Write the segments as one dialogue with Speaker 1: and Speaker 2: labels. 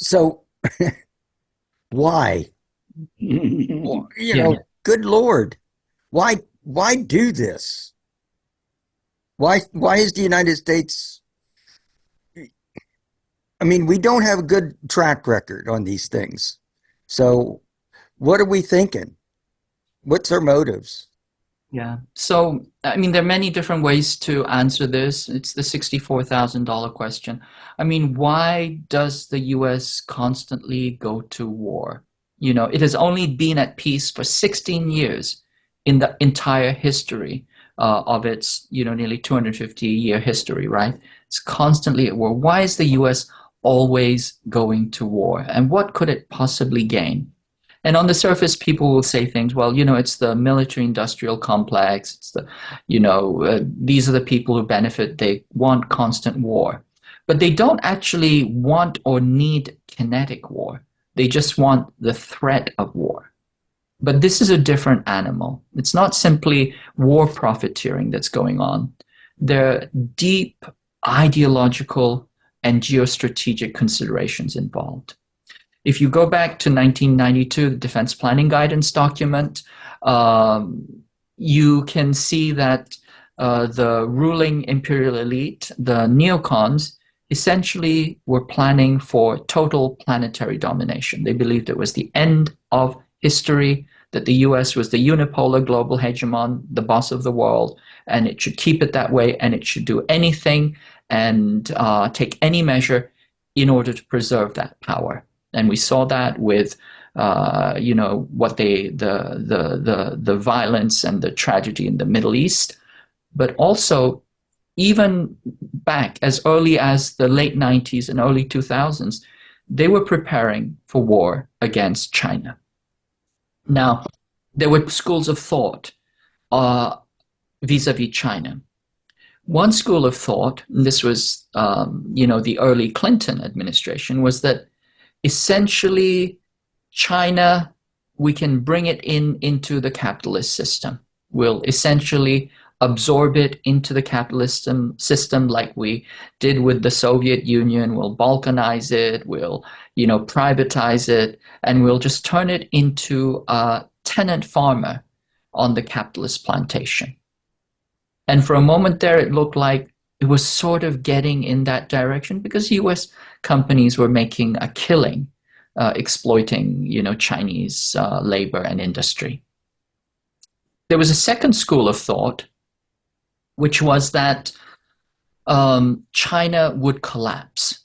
Speaker 1: So why?
Speaker 2: Yeah.
Speaker 1: Well, good Lord, why do this? Why is the United States? I mean, we don't have a good track record on these things. So what are we thinking? What's our motives?
Speaker 2: Yeah. So, I mean, there are many different ways to answer this. It's the $64,000 question. I mean, why does the US constantly go to war? It has only been at peace for 16 years in the entire history of its, nearly 250-year history, right? It's constantly at war. Why is the US always going to war? And what could it possibly gain? And on the surface, people will say things, well, it's the military industrial complex. It's these are the people who benefit. They want constant war. But they don't actually want or need kinetic war. They just want the threat of war. But this is a different animal. It's not simply war profiteering that's going on. There are deep ideological and geostrategic considerations involved. If you go back to 1992, the Defense Planning Guidance document, you can see that the ruling imperial elite, the neocons, essentially were planning for total planetary domination. They believed it was the end of history, that the US was the unipolar global hegemon, the boss of the world, and it should keep it that way, and it should do anything and take any measure in order to preserve that power. And we saw that with, what the violence and the tragedy in the Middle East, but also even back as early as the late 90s and early 2000s, they were preparing for war against China. Now, there were schools of thought vis-a-vis China. One school of thought, and this was, the early Clinton administration, was that essentially China, we can bring it into the capitalist system. We'll essentially absorb it into the capitalist system like we did with the Soviet Union. We'll balkanize it, we'll, privatize it, and we'll just turn it into a tenant farmer on the capitalist plantation. And for a moment there, it looked like it was sort of getting in that direction because US companies were making a killing exploiting, Chinese labor and industry. There was a second school of thought, which was that China would collapse,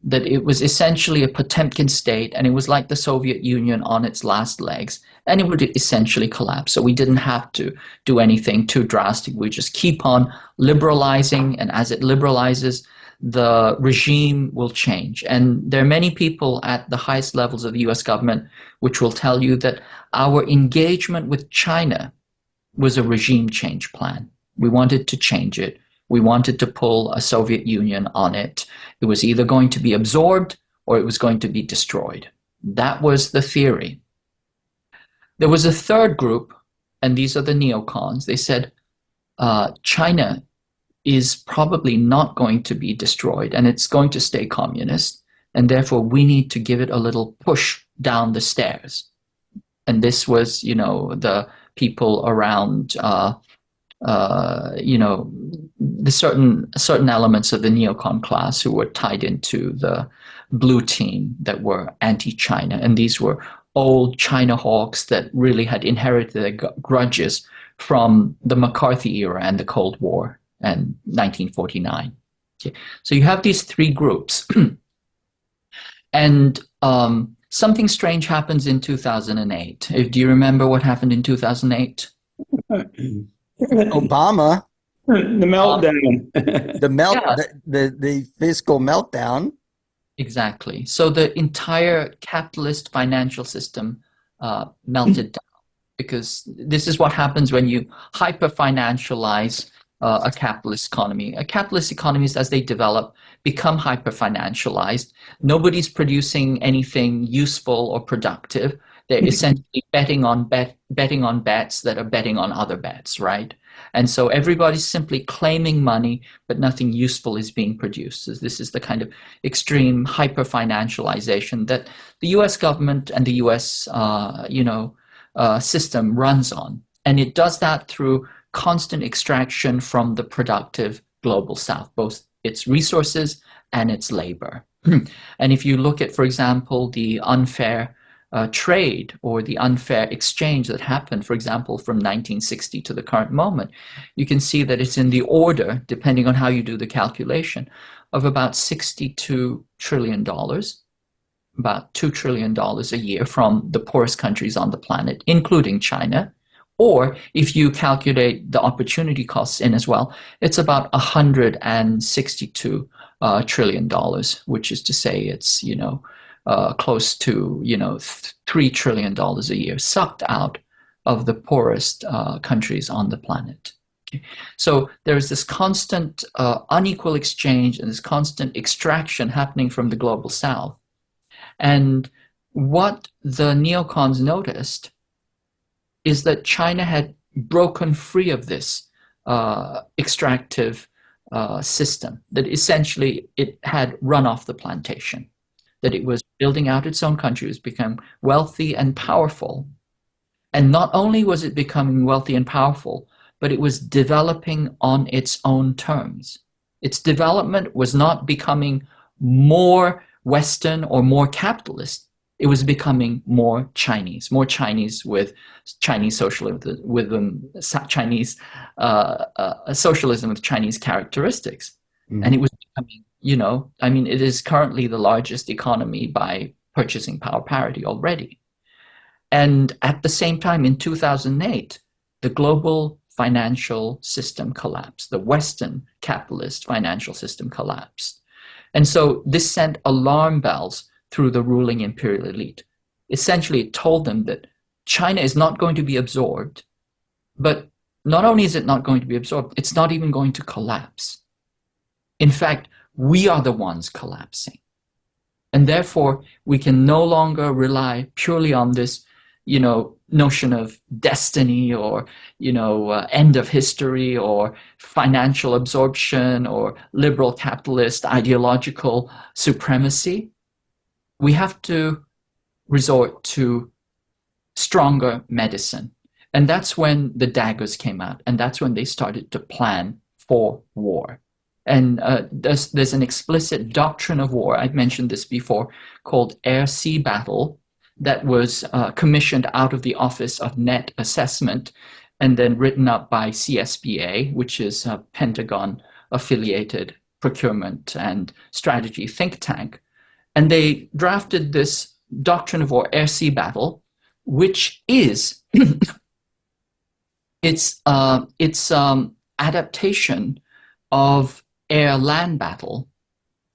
Speaker 2: that it was essentially a Potemkin state, and it was like the Soviet Union on its last legs, and it would essentially collapse. So we didn't have to do anything too drastic. We just keep on liberalizing, and as it liberalizes, the regime will change. And there are many people at the highest levels of the US government which will tell you that our engagement with China was a regime change plan. We wanted to change it. We wanted to pull a Soviet Union on it. It was either going to be absorbed or it was going to be destroyed. That was the theory. There was a third group, and these are the neocons. They said China is probably not going to be destroyed and it's going to stay communist, and therefore we need to give it a little push down the stairs. And this was, the people around, the certain elements of the neocon class who were tied into the blue team that were anti-China. And these were old China hawks that really had inherited their grudges from the McCarthy era and the Cold War and 1949. Okay. So you have these three groups. And something strange happens in 2008. Do you remember what happened in 2008?
Speaker 1: Obama,
Speaker 3: The meltdown.
Speaker 2: Yeah,
Speaker 1: the fiscal meltdown.
Speaker 2: exactly. So the entire capitalist financial system melted down because this is what happens when you hyper-financialize a capitalist economy. A capitalist economies, as they develop, become hyper-financialized. Nobody's producing anything useful or productive. They're essentially betting on bets that are betting on other bets, right? And so everybody's simply claiming money, but nothing useful is being produced. So this is the kind of extreme hyper-financialization that the U.S. government and the U.S. System runs on, and it does that through constant extraction from the productive global South, both its resources and its labor. And if you look at, for example, the unfair trade or the unfair exchange that happened, for example, from 1960 to the current moment, you can see that it's in the order, depending on how you do the calculation, of about $62 trillion, about $2 trillion a year from the poorest countries on the planet, including China. Or if you calculate the opportunity costs in as well, it's about $162 trillion, which is to say it's, close to, $3 trillion a year sucked out of the poorest countries on the planet. Okay. So there's this constant unequal exchange and this constant extraction happening from the global South. And what the neocons noticed is that China had broken free of this extractive system, that essentially it had run off the plantation, that it was building out its own country, it was becoming wealthy and powerful. And not only was it becoming wealthy and powerful, but it was developing on its own terms. Its development was not becoming more Western or more capitalist. It was becoming more Chinese with Chinese socialism, Chinese socialism with Chinese characteristics. Mm-hmm. And it was becoming, it is currently the largest economy by purchasing power parity already. And at the same time, in 2008, the global financial system collapsed. The Western capitalist financial system collapsed. And so this sent alarm bells through the ruling imperial elite. Essentially, it told them that China is not going to be absorbed, but not only is it not going to be absorbed, it's not even going to collapse. In fact, we are the ones collapsing. And therefore, we can no longer rely purely on this, notion of destiny or, end of history or financial absorption or liberal capitalist ideological supremacy. We have to resort to stronger medicine. And that's when the daggers came out. And that's when they started to plan for war. And there's an explicit doctrine of war, I've mentioned this before, called air-sea battle, that was commissioned out of the Office of Net Assessment and then written up by CSBA, which is a Pentagon-affiliated procurement and strategy think tank. And they drafted this doctrine of war, air-sea battle, which is its adaptation of air-land battle.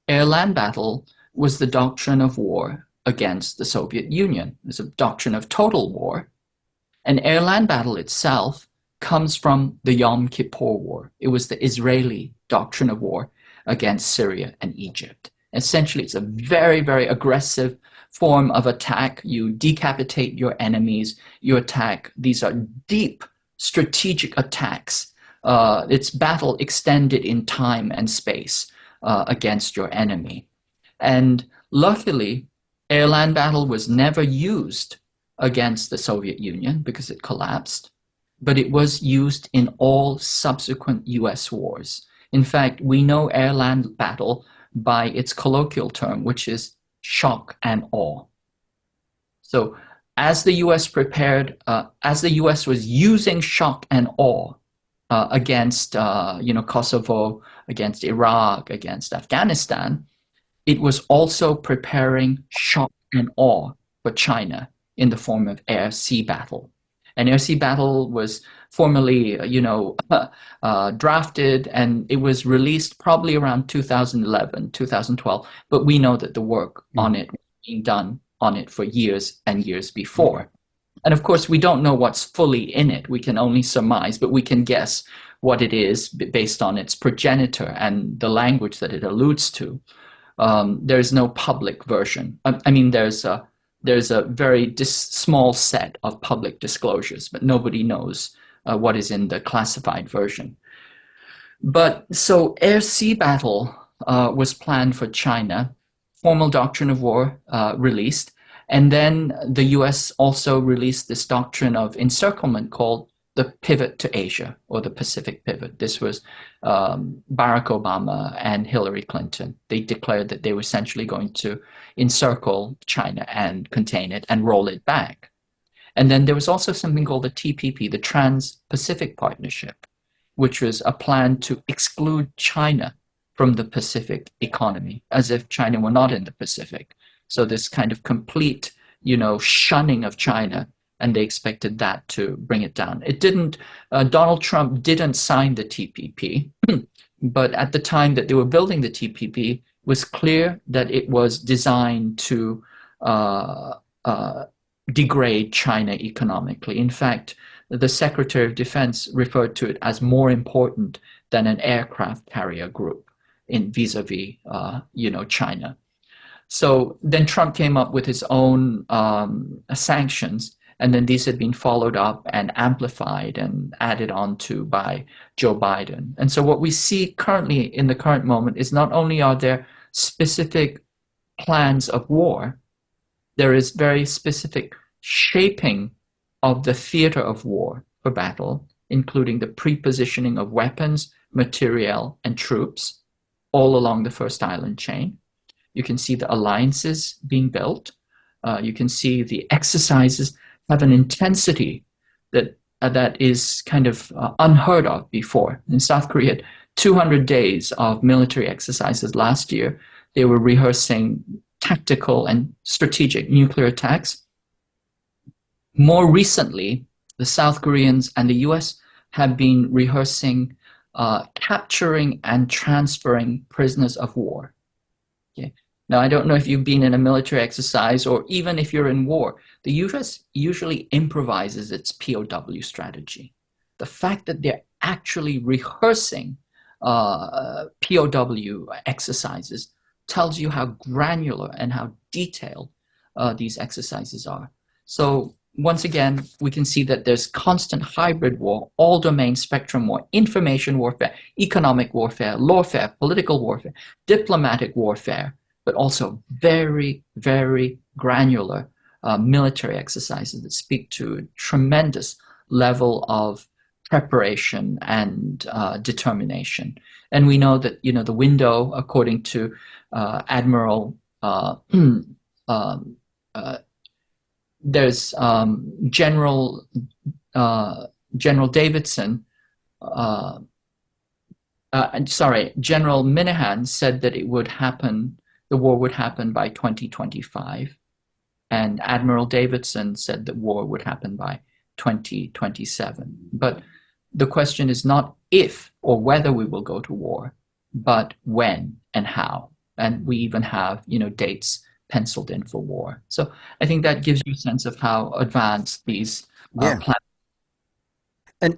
Speaker 2: Air-land battle was the doctrine of war against the Soviet Union. It's a doctrine of total war. And air-land battle itself comes from the Yom Kippur War. It was the Israeli doctrine of war against Syria and Egypt. Essentially, it's a very, very aggressive form of attack. You decapitate your enemies, you attack. These are deep strategic attacks. It's battle extended in time and space against your enemy. And luckily, air-land battle was never used against the Soviet Union because it collapsed, but it was used in all subsequent US wars. In fact, we know air-land battle by its colloquial term, which is shock and awe. So as the US was using shock and awe against Kosovo, against Iraq, against Afghanistan, it was also preparing shock and awe for China in the form of air-sea battle. And air-sea battle was formally, drafted, and it was released probably around 2011, 2012. But we know that the work on it was being done on it for years and years before. And of course, we don't know what's fully in it. We can only surmise, but we can guess what it is based on its progenitor and the language that it alludes to. There's no public version. There's there's a very small set of public disclosures, but nobody knows what is in the classified version. But so air-sea battle was planned for China, formal doctrine of war released, and then the US also released this doctrine of encirclement called the pivot to Asia, or the Pacific pivot. This was Barack Obama and Hillary Clinton. They declared that they were essentially going to encircle China and contain it and roll it back. And then there was also something called the TPP, the Trans-Pacific Partnership, which was a plan to exclude China from the Pacific economy, as if China were not in the Pacific. So this kind of complete, shunning of China, and they expected that to bring it down. It didn't. Donald Trump didn't sign the TPP, but at the time that they were building the TPP, it was clear that it was designed to degrade China economically. In fact, the Secretary of Defense referred to it as more important than an aircraft carrier group in vis-a-vis, China. So then Trump came up with his own sanctions, and then these had been followed up and amplified and added on to by Joe Biden. And so what we see currently in the current moment is not only are there specific plans of war, there is very specific shaping of the theater of war for battle, including the pre-positioning of weapons, materiel, and troops all along the First Island chain. You can see the alliances being built. You can see the exercises have an intensity that is kind of unheard of before. In South Korea, 200 days of military exercises last year. They were rehearsing tactical and strategic nuclear attacks. More recently, the South Koreans and the US have been rehearsing capturing and transferring prisoners of war. Okay. Now, I don't know if you've been in a military exercise or even if you're in war, the US usually improvises its POW strategy. The fact that they're actually rehearsing POW exercises tells you how granular and how detailed these exercises are. So once again, we can see that there's constant hybrid war, all domain spectrum war, information warfare, economic warfare, lawfare, political warfare, diplomatic warfare, but also very, very granular military exercises that speak to a tremendous level of preparation and determination. And we know that, the window, according to Admiral there's General Davidson, General Minahan said that the war would happen by 2025, and Admiral Davidson said that war would happen by 2027. But the question is not if or whether we will go to war, but when and how. And we even have,
Speaker 1: Yeah.
Speaker 2: dates penciled in for war. So I think that gives you a sense of how advanced these plans.
Speaker 1: And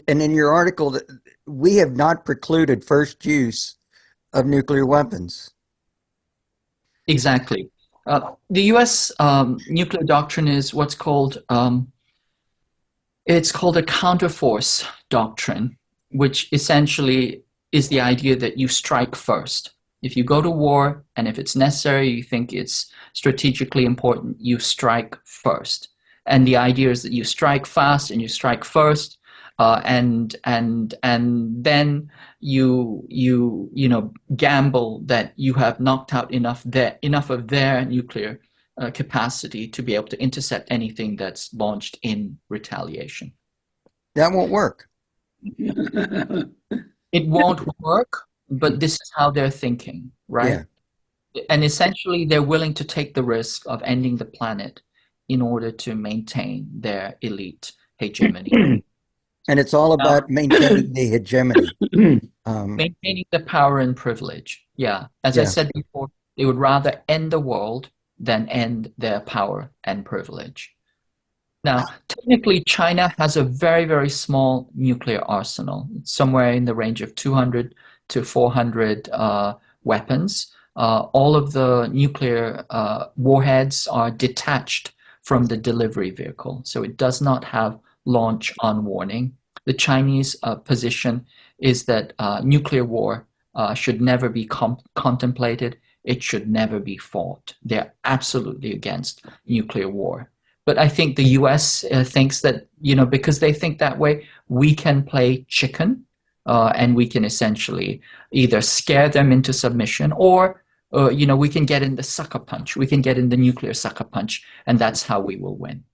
Speaker 1: in your article, we have not precluded first use of nuclear weapons.
Speaker 2: Exactly. The U.S. Nuclear doctrine is what's called it's called a counterforce doctrine, which essentially is the idea that you strike first. If you go to war, and if it's necessary, you think it's strategically important, you strike first. And the idea is that you strike fast and you strike first, and then you gamble that you have knocked out enough of their nuclear capacity to be able to intercept anything that's launched in retaliation.
Speaker 1: That won't work.
Speaker 2: It won't work, but this is how they're thinking, right? Yeah. And essentially, they're willing to take the risk of ending the planet in order to maintain their elite hegemony.
Speaker 1: And it's all about maintaining the hegemony.
Speaker 2: Maintaining the power and privilege. Yeah. As I said before, they would rather end the world than end their power and privilege. Now, technically, China has a very, very small nuclear arsenal. It's somewhere in the range of 200 to 400 weapons. all of the nuclear warheads are detached from the delivery vehicle, so it does not have launch on warning. The Chinese position is that nuclear war should never be contemplated. It should never be fought. They're absolutely against nuclear war. But I think the US thinks that, because they think that way, we can play chicken and we can essentially either scare them into submission or, we can get in the sucker punch. We can get in the nuclear sucker punch, and that's how we will win.